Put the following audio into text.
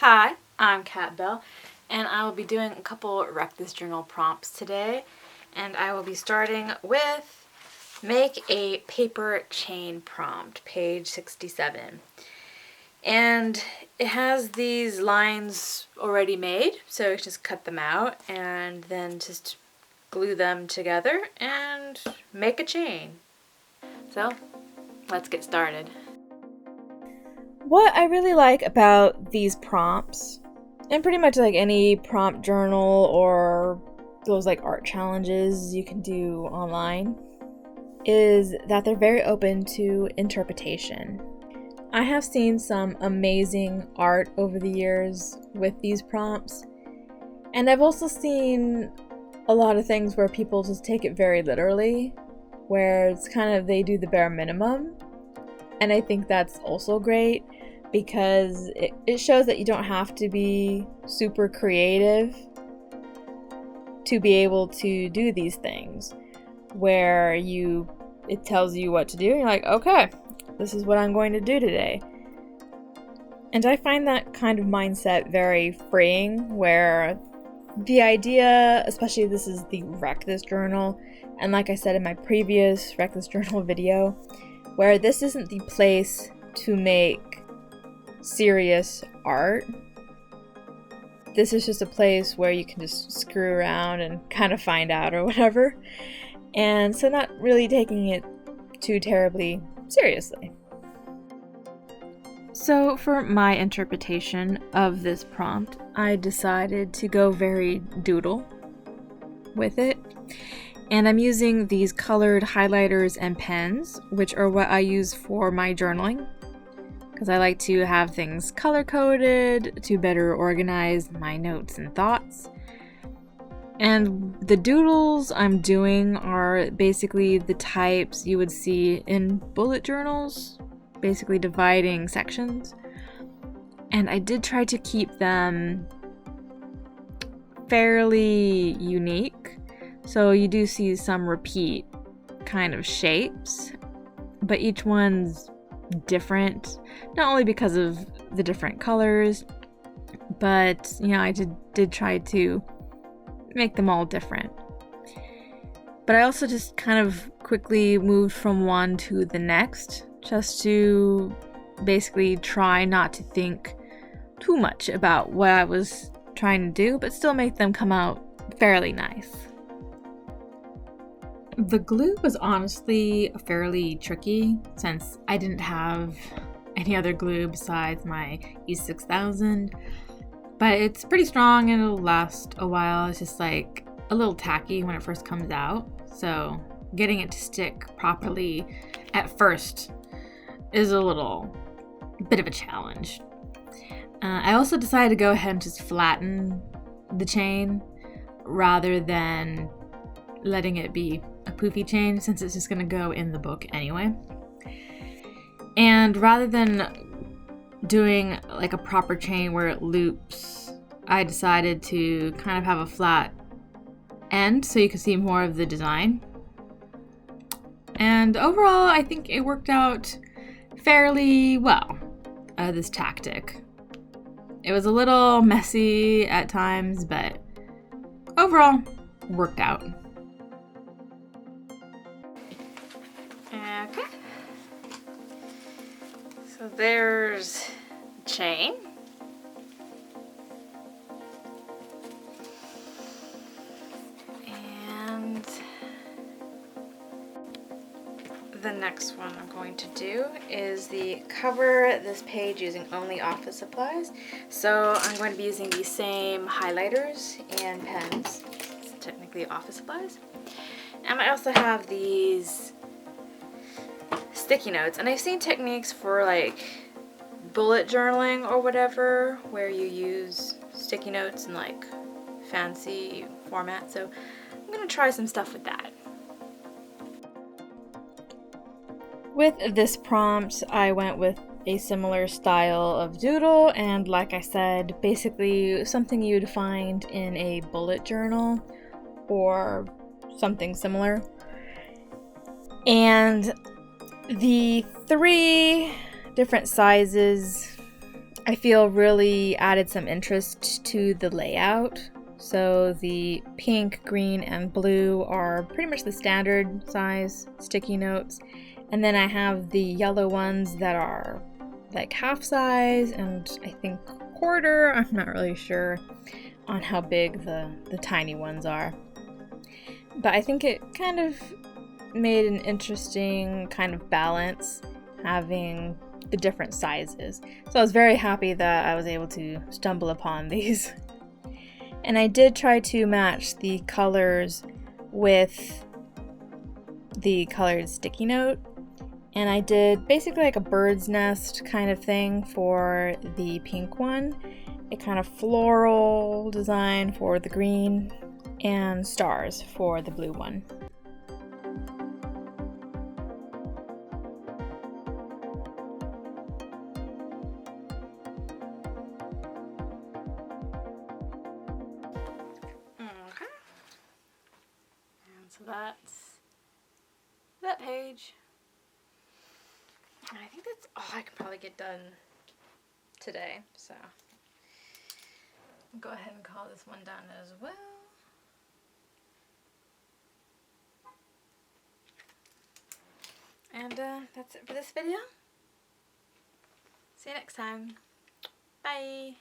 Hi, I'm Kat Bell, and I will be doing a couple Wreck This Journal prompts today. And I will be starting with make a paper chain prompt, page 67. And it has these lines already made, so just cut them out and then just glue them together and make a chain. So, let's get started. What I really like about these prompts, and pretty much like any prompt journal or those like art challenges you can do online, is that they're very open to interpretation. I have seen some amazing art over the years with these prompts, and I've also seen a lot of things where people just take it very literally, where it's kind of they do the bare minimum. And I think that's also great because it shows that you don't have to be super creative to be able to do these things, where it tells you what to do and you're like, okay, this is what I'm going to do today. And I find that kind of mindset very freeing, where the idea, especially this is the Wreck This Journal, and like I said in my previous Wreck This Journal video, where this isn't the place to make serious art. This is just a place where you can just screw around and kind of find out or whatever. And so not really taking it too terribly seriously. So for my interpretation of this prompt, I decided to go very doodle with it. And I'm using these colored highlighters and pens, which are what I use for my journaling, because I like to have things color-coded to better organize my notes and thoughts. And the doodles I'm doing are basically the types you would see in bullet journals, basically dividing sections. And I did try to keep them fairly unique. So you do see some repeat kind of shapes, but each one's different, not only because of the different colors, but I did try to make them all different. But I also just kind of quickly moved from one to the next, just to basically try not to think too much about what I was trying to do, but still make them come out fairly nice. The glue was honestly fairly tricky since I didn't have any other glue besides my E6000, but it's pretty strong and it'll last a while. It's just like a little tacky when it first comes out, so getting it to stick properly at first is a little bit of a challenge. I also decided to go ahead and just flatten the chain rather than letting it be a poofy chain, since it's just going to go in the book anyway. And rather than doing like a proper chain where it loops, I decided to kind of have a flat end so you can see more of the design. And overall, I think it worked out fairly well, this tactic. It was a little messy at times, but overall, worked out. Okay, so there's chain. And the next one I'm going to do is cover this page using only office supplies. So I'm going to be using the same highlighters and pens. It's technically office supplies. And I also have these sticky notes, and I've seen techniques for like bullet journaling or whatever where you use sticky notes in like fancy format, so I'm gonna try some stuff with that. With this prompt, I went with a similar style of doodle, and like I said, basically something you'd find in a bullet journal or something similar. And the 3 different sizes I feel really added some interest to the layout. So the pink, green, and blue are pretty much the standard size sticky notes. And then I have the yellow ones that are like half size and I think quarter. I'm not really sure on how big the tiny ones are. But I think it kind of made an interesting kind of balance having the different sizes. So I was very happy that I was able to stumble upon these. And I did try to match the colors with the colored sticky note. And I did basically like a bird's nest kind of thing for the pink one, a kind of floral design for the green, and stars for the blue one. Okay. And so that's that page. And I think that's all I could probably get done today, so I'll go ahead and call this one done as well. And that's it for this video. See you next time. Bye!